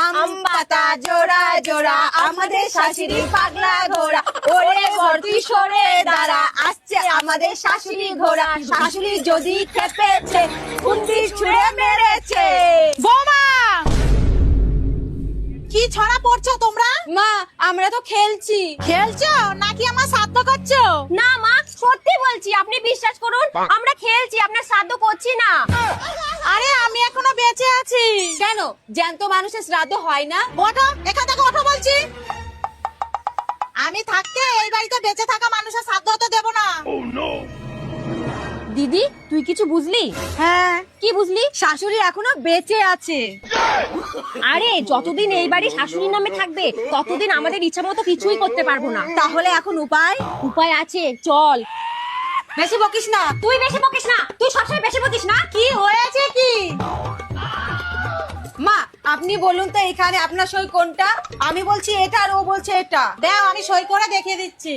আম পাতা জোড়া জোড়া আমাদের শাশুড়ি পাগলা ঘোড়া, ওরে বর তুই সরে দাঁড়া, আসছে আমাদের শাশুড়ি ঘোড়া। শাশুড়ি যদি খেপেছে খুন্তি ছুঁড়ে মেরেছে। বৌমা, কি ছড়া পড়ছো তোমরা? মা আমরা তো খেলছি। খেলছো নাকি আমার শ্রাদ্ধ করছো? না মা সত্যি বলছি, আপনি বিশ্বাস করুন আমরা খেলছি, আপনার শ্রাদ্ধ করছি না। আরে আমি এখনো বেঁচে আছি। কেন জ্যান্ত মানুষের শ্রাদ্ধ হয় না? ওঠো, এখান থেকে ওঠো বলছি। আমি থাকতে এই বাড়িতে বেঁচে থাকা মানুষের শ্রাদ্ধ হতে দেব না। দিদি তুই কিছু বুঝলি? হ্যাঁ। কি বুঝলি? শাশুড়ি এখনো বেঁচে আছে। আরে যতদিন এই বাড়ি শাশুড়ির নামে থাকবে ততদিন আমাদের ইচ্ছা মতো কিছুই করতে পারবো না। তাহলে এখন উপায়? উপায় আছে, চল। বেশি বকিস না। তুই বেশি বকিস না, তুই সবসময় বেশি বকিস না। কি হয়েছে কি? মা আপনি বলুন তো এখানে আপনার সই কোনটা? আমি বলছি এটা আর ও বলছে এটা। দাও আমি সই করে দেখিয়ে দিচ্ছি।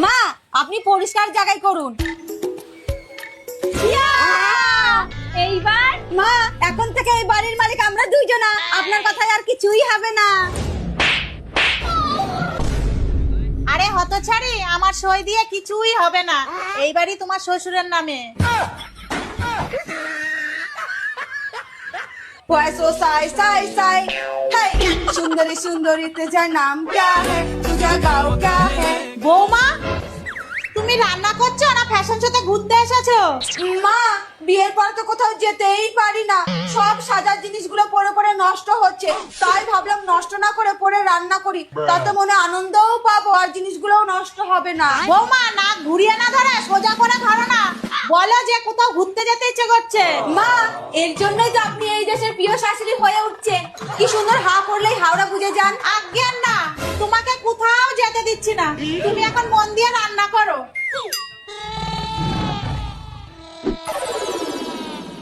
মা আপনি পরিষ্কার জায়গায় করুন। এইবার মা এখন থেকে এই বাড়ির মালিক আমরা দুইজনা, আপনার কথায় আর কিছুই হবে না। আরে হতছাড়ি, আমার সই দিয়ে কিছুই হবে না। এই বাড়ি তোমার শ্বশুরের নামে। पैसो साई साई साई है, सुंदरी सुंदरी तेजा नाम क्या है, तुझा गाँव क्या है? বৌমা, তুমি রান্না করছো না ফ্যাশন শোতে ঘুরতে এসেছো? মা বিয়ের পর তো কোথাও যেতেই পারি না, সব সাজার জিনিসগুলো পরে পরে নষ্ট হচ্ছে, তাই ভাবলাম নষ্ট না করে পরে রান্না করি, তাতে মনে আনন্দও পাবো আর জিনিসগুলোও নষ্ট হবে না। বৌমা, না ঘুরিয়ে না ধরে সোজা করে ধরো না। বলো যে কোথাও ঘুরতে যেতে ইচ্ছে করছে। মা এর জন্যই তো আপনি এই দেশের প্রিয় শাশুড়ি হয়ে উঠছে। কি সুন্দর হা করলেই হাওড়া বুঝে যান। আজ্ঞান না, তোমাকে কোথাও যেতে দিচ্ছি না। তুমি এখন মন দিয়ে রান্না করো।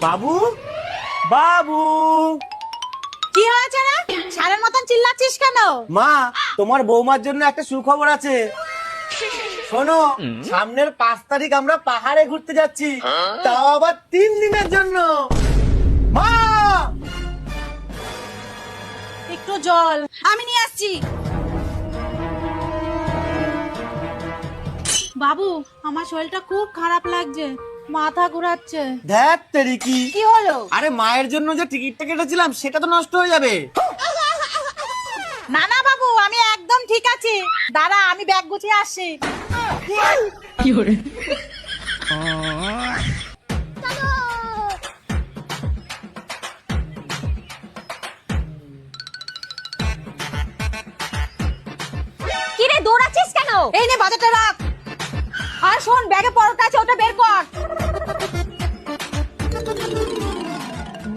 বাবু, বাবু, কি হয়েছে রে? সারের মতন চিল্লাচ্ছিস কেন? মা তোমার বৌমার জন্য একটা সুখবর আছে। শোনো, সামনের 5 তারিখ আমরা পাহাড়ে ঘুরতে যাচ্ছি, তাও আবার 3 দিনের জন্য। মা, একটু জল। আমি নিয়ে আসছি। বাবু, আমার শরীরটা খুব খারাপ লাগছে, মাথা ঘোরাচ্ছে। ধ্যাত তেরি কি হলো? আরে মায়ের জন্য যে টিকিটটা কেটেছিলাম সেটা তো নষ্ট হয়ে যাবে। না না বাবু, আমি একদম ঠিক আছি। দাঁড়া, আমি ব্যাগ গুছিয়ে আসছি। কি রে দৌড়াচ্ছিস কেন? এই নে বাজারটা রাখ। আর শোন, ব্যাগে পরোটা আছে, ওটা বের কর।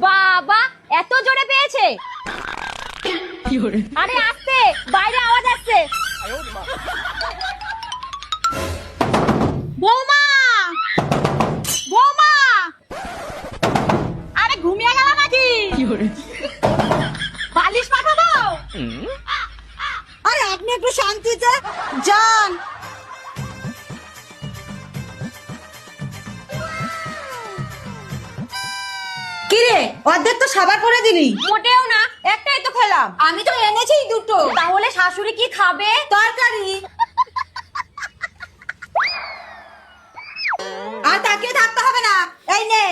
বাবা এত জোরে পেয়েছে। আরে আস্তে, বাইরে আওয়াজ আসছে। বৌমা, বৌমা, আরে ঘুমিয়ে গেল নাকি? বালিশ পাঠাবো? আরে আপনি একটু শান্তিতে যান। কিরে অর্ধেক তো সাবার করে দিলি। মোটেও না, একটাই তো খেলাম। আমি তো এনেছি দুটো। তাহলে শাশুড়ি কি খাবে? তরকারি। আর তাকিয়ে থাকতে হবে না, এই নে।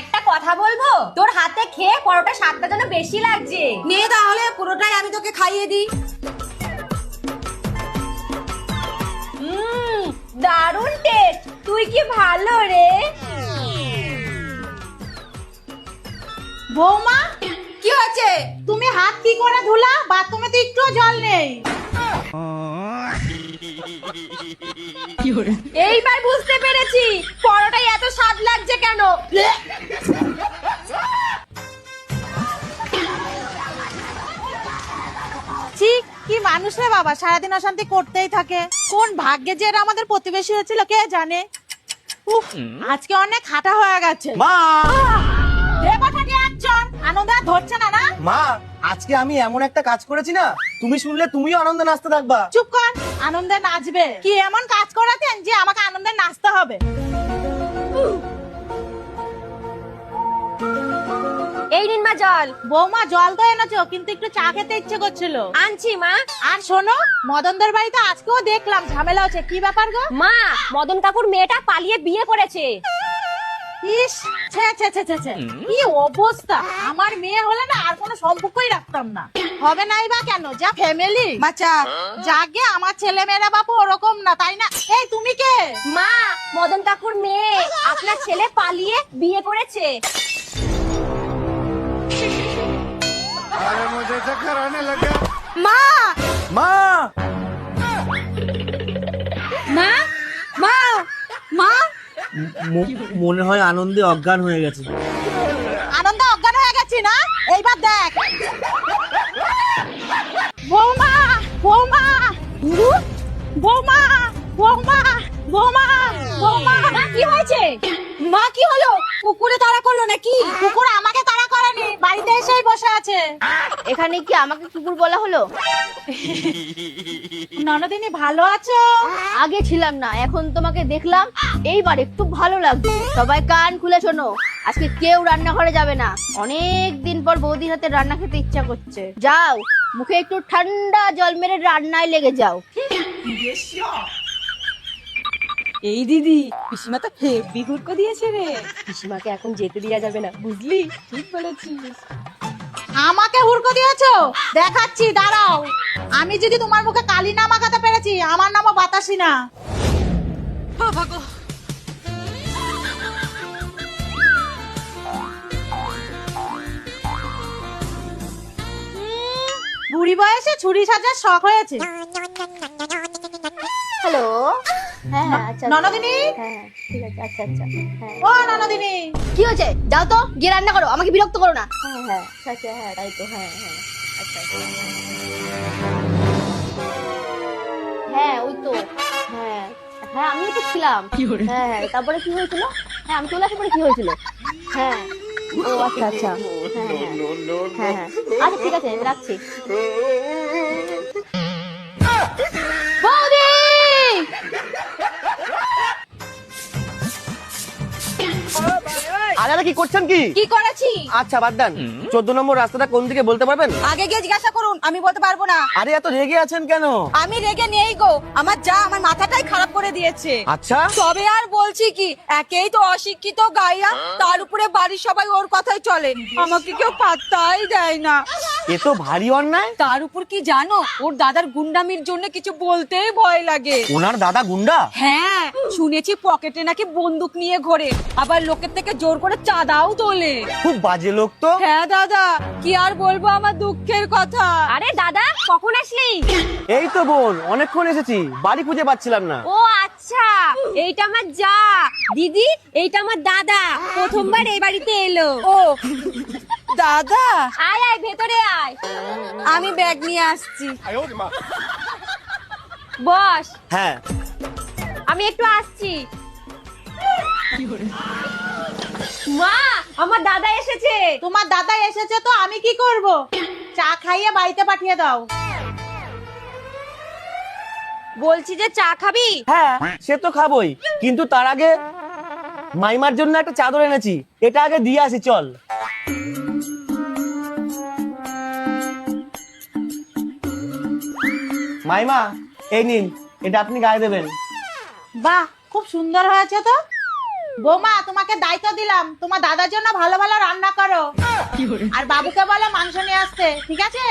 একটা কথা বলবো, তোর হাতে খেয়ে পরোটা স্বাদটা যেন বেশি লাগছে। নে তাহলে পুরোটাই আমি তোকে খাইয়ে দিই। দারুণ টেস্ট, তুই কি ভালো রে। বৌমা, কি হয়েছে? তুমি হাত কি করে ধুলা? বাথরুমে তো একটুও জল নেই। এইবার বুঝতে পেরেছি পরোটায় এত স্বাদ লাগছে কেন। ঠিক কি মানুষ রে বাবা, সারাদিন অশান্তি করতেই থাকে। কোন ভাগ্যে যে এরা আমাদের প্রতিবেশী হয়েছিল কে জানে। উফ, আজকে অনেক হাঁটা হয়ে গেছে। মা, দেবতাকে একজন আনন্দ আর ধরছে না না? মা, আজকে আমি এমন একটা কাজ করেছি না, তুমি শুনলে তুমিও আনন্দে নাচতে থাকবা। চুপ কর, আনন্দে নাচবে? কি এমন কাজ করেছেন যে আমাকে আনন্দে নাচতে হবে? মা জল। বৌমা জল তো এনেছো, কিন্তু একটু চা খেতে ইচ্ছে করছিল। আনছি মা। আর শোনো, মদনদের বাড়িতে আজকেও দেখলাম ঝামেলা হচ্ছে, কি ব্যাপার গো? মা, মদন কাকুর মেয়েটা পালিয়ে বিয়ে করেছে। ইস, ছে ছে ছে ছে ছে, কি অবস্থা! আমার মেয়ে হলে না আর কোনো সম্পর্কই রাখতাম না। হবে নাই বা কেন, যা ফ্যামিলি। মাচা যাকে, আমার ছেলে মেয়েরা বাপু ওরকম না, তাই না? এই তুমি কে? মা, মদন কাকুর মেয়ে, আপনার ছেলে পালিয়ে বিয়ে করেছে। মা, মা, মা, মা, মা। মনে হয় আনন্দে অজ্ঞান হয়ে গেছে। আনন্দ অজ্ঞান হয়ে গেছি না? এইবার দেখ। বৌমা, বৌমা, বৌমা, বৌমা, বৌমা, বৌমা। মা, কি হয়েছে? মা, কি হলো? কুকুরে তাড়া করলো নাকি? কুকুর আমাকে তাড়া করেনি, বাড়িতে এসেই বসে আছে। এখানে কি আমাকে কুকুর বলা হলো? ননদিনী, ভালো আছো? আগে ছিলাম না, এখন তোমাকে দেখলাম, এইবার একটু ভালো লাগছে। সবাই কান খুলে শোনো, আজকে কেউ রান্নাঘরে যাবে না। অনেক দিন পর বৌদির হাতে রান্না খেতে ইচ্ছা করছে। যাও, মুখে একটু ঠান্ডা জল মেরে রান্নায় লেগে যাও। এই দিদি, পিসিমা তো হেব্বি হুড়কো দিয়েছে রে। পিসিমাকে এখন যেতে দেওয়া যাবে না, বুঝলি? ঠিক বলেছিস। আমাকে হুড়কো দিয়েছো? দেখাচ্ছি, দাঁড়াও। আমি যদি তোমার মুখে কালি না মাখাতে পেরেছি, আমার নামও বাতাসি না। বুড়ি বয়সে ছুরি সাজার শখ হয়েছে। হ্যালো। হ্যাঁ হ্যাঁ, আচ্ছা আচ্ছা। ননদিনী? হ্যাঁ হ্যাঁ, ঠিক আছে, আচ্ছা আচ্ছা। হ্যাঁ। ও ননদিনী, কি হয়েছে? যাও তো, গিয়ে রান্না করো, আমাকে বিরক্ত করো না। হ্যাঁ হ্যাঁ, আচ্ছা হ্যাঁ, তাই তো। হ্যাঁ হ্যাঁ, আচ্ছা আচ্ছা। হ্যাঁ, ওই তো। হ্যাঁ হ্যাঁ, আমিও তো ছিলাম। হ্যাঁ হ্যাঁ, তারপরে কি হয়েছিল? হ্যাঁ, আমি চলে আসার পরে কি হয়েছিল? হ্যাঁ, ও আচ্ছা আচ্ছা। হ্যাঁ হ্যাঁ হ্যাঁ হ্যাঁ, আচ্ছা ঠিক আছে, রাখছি। বৌদি! আরে কি করছেন কি? কি করেছি? আচ্ছা বাদ দেন, 14 নম্বর রাস্তাটা কোন দিকে বলতে পারবেন? আগে গিয়ে জিজ্ঞাসা করুন, আমি বলতে পারবো না। আরে এত রেগে আছেন কেন? আমি রেগে নেই গো, আমার যা আমার মাথাটাই খারাপ করে দিয়েছে। আচ্ছা, তবে আর বলছি কি, একেই তো অশিক্ষিত গাইয়া, তার উপরে বাড়ির সবাই ওর কথাই চলে, আমাকে কেউ পাত্তাই দেয় না। এ তো ভারী অন্যায়। তার উপর কি জানো, ওর দাদার গুন্ডামির জন্য কিছু বলতেই ভয় লাগে। ওনার দাদা গুন্ডা? হ্যাঁ, শুনেছি পকেটে নাকি বন্দুক নিয়ে ঘোরে, আবার লোকের থেকে জোর করে চাঁদাও তোলে। খুব বাজে লোক তো। হ্যাঁ দাদা, কি আর বলবো আমার দুঃখের কথা। আরে দাদা, কখন আসলি? এই তো বোন, অনেকক্ষণ এসেছি, বাড়ি খুঁজে পাচ্ছিলাম না। ও আচ্ছা, এইটা আমার যা। দিদি, এইটা আমার দাদা, প্রথমবার এই বাড়িতে এলো। ও দাদা, আয় আয়, ভেতরে আয়। আমি ব্যাগ নিয়ে আসছি। বস, হ্যাঁ, আমি একটু আসছি। মা, আমার দাদা এসেছে। তোমার দাদা এসেছে তো আমি কি করব? চা খাইয়ে বাড়িতে পাঠিয়ে দাও। বলছি যে চা খাবি? হ্যাঁ সে তো খাবোই, কিন্তু তার আগে মাইমার জন্য একটা চাদর এনেছি, এটা আগে দিয়ে আসি, চল। মাইমা, এই নিন, এটা আপনি গায়ে দেবেন। বাহ, খুব সুন্দর হয়েছে তো। বৌমা, তোমাকে দায়িত্ব দিলাম, তোমার দাদার জন্য ভালো ভালো রান্না করো, আর বাবুকে বলো মাংস নিয়ে আসতে, ঠিক আছে?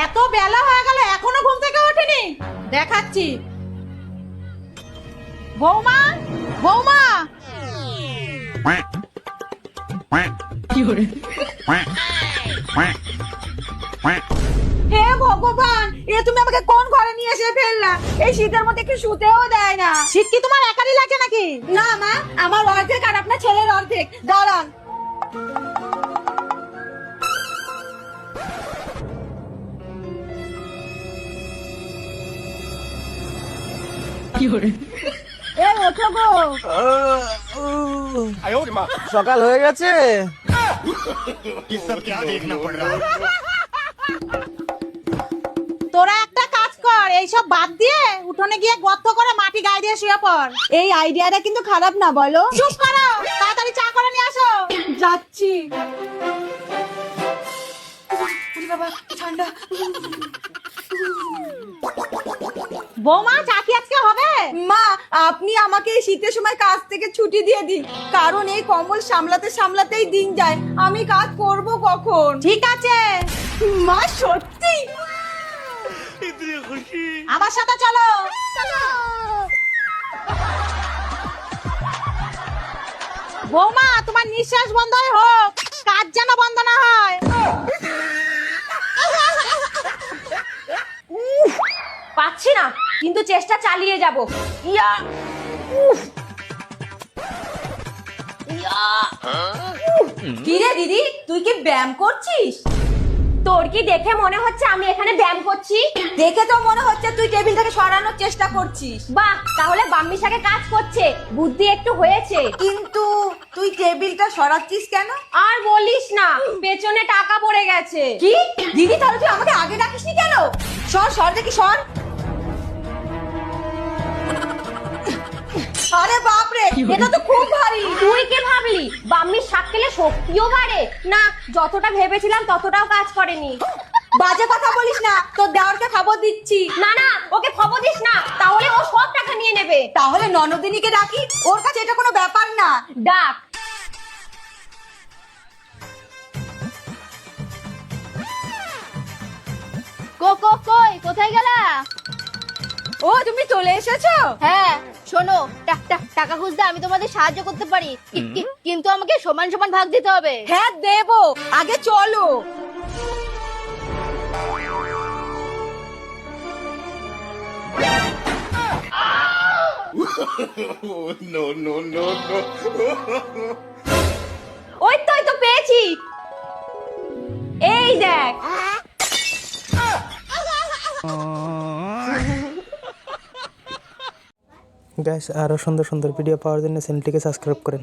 এত বেলা হয়ে গেল, এখনো ঘুম থেকে ওঠেনি? দেখাচ্ছি। বৌমা, বৌমা, হে ভগবান, এ তুমি আমাকে কোন ঘরে নিয়ে এসে ফেললা? এই শীতের মধ্যে একটু শুতেও দেয় না। শীত কি তোমার একারই লাগে নাকি? না মা, আমার অর্ধেক আর আপনার ছেলের অর্ধেক। দাঁড়ান। এ ওঠো গো। সকাল হয়ে গেছে। তোরা একটা কাজ কর, এইসব বাদ দিয়ে উঠোনে গিয়ে গর্ত করে মাটি গায়ে দিয়ে শুয়ে পড়। এই আইডিয়াটা কিন্তু খারাপ না বলো। চুপ করো, তাড়াতাড়ি চা করে নিয়ে আসো। যাচ্ছি। বৌমা, চা কি আজকে হবে? মা, আপনি আমাকে এই শীতের সময় কাজ থেকে ছুটি দিয়ে দিন, কারণ এই কম্বল সামলাতে সামলাতেই দিন যায়। আমি কাজ করব কখন? ঠিক আছে, মা সত্যি? আমার সাথে চলো। বৌমা, তোমার নিঃশ্বাস বন্ধ হয়ে হোক, কাজ যেন বন্ধ না হয়। পাচ্ছি না, কিন্তু চেষ্টা চালিয়ে যাব। ইয়া উফ। ইয়া উফ। কি রে দিদি, তুই কি ব্যায়াম করছিস? তোর কি দেখে মনে হচ্ছে আমি এখানে ব্যায়াম করছি? দেখে তো মনে হচ্ছে তুই টেবিলটাকে সরানোর চেষ্টা করছিস। বাহ, তাহলে বাম্মির সাথে কাজ করছে, বুদ্ধি একটু হয়েছে। কিন্তু তুই টেবিলটা সরাচ্ছিস কেন? আর বলিস না, পেছনে টাকা পড়ে গেছে। কি দিদি, তাহলে তুই আমাকে আগে ডাকিসনি কেন? সর সর দেখি, সর। আরে বাপরে, এটা তো খুব ভারী। তুই কি ভাবলি বাম্মির শাক খেলে শক্তিও বাড়ে? না, যতটা ভেবেছিলাম ততটাও কাজ করেনি। বাজে কথা বলিস না, তোর দেওরকে খবর দিচ্ছি। না না, ওকে খবর দিস না, তাহলে ও সব টাকা নিয়ে নেবে। তাহলে ননদিনীকে ডাকি, ওর কাছে এটা কোনো ব্যাপার না। ডাক। কই কোথায় গেলা? ও, তুমি চলে এসেছো? হ্যাঁ, শোনো, টাকা খুঁজতে আমি তোমাদের সাহায্য করতে পারি, কিন্তু আমাকে সমান সমান ভাগ দিতে হবে। হ্যাঁ দেবো, আগে চলো। ওই তো পেয়েছি, এই দেখ। গাইস, আরও সুন্দর সুন্দর ভিডিও পাওয়ার জন্য চ্যানেলটিকে সাবস্ক্রাইব করেন।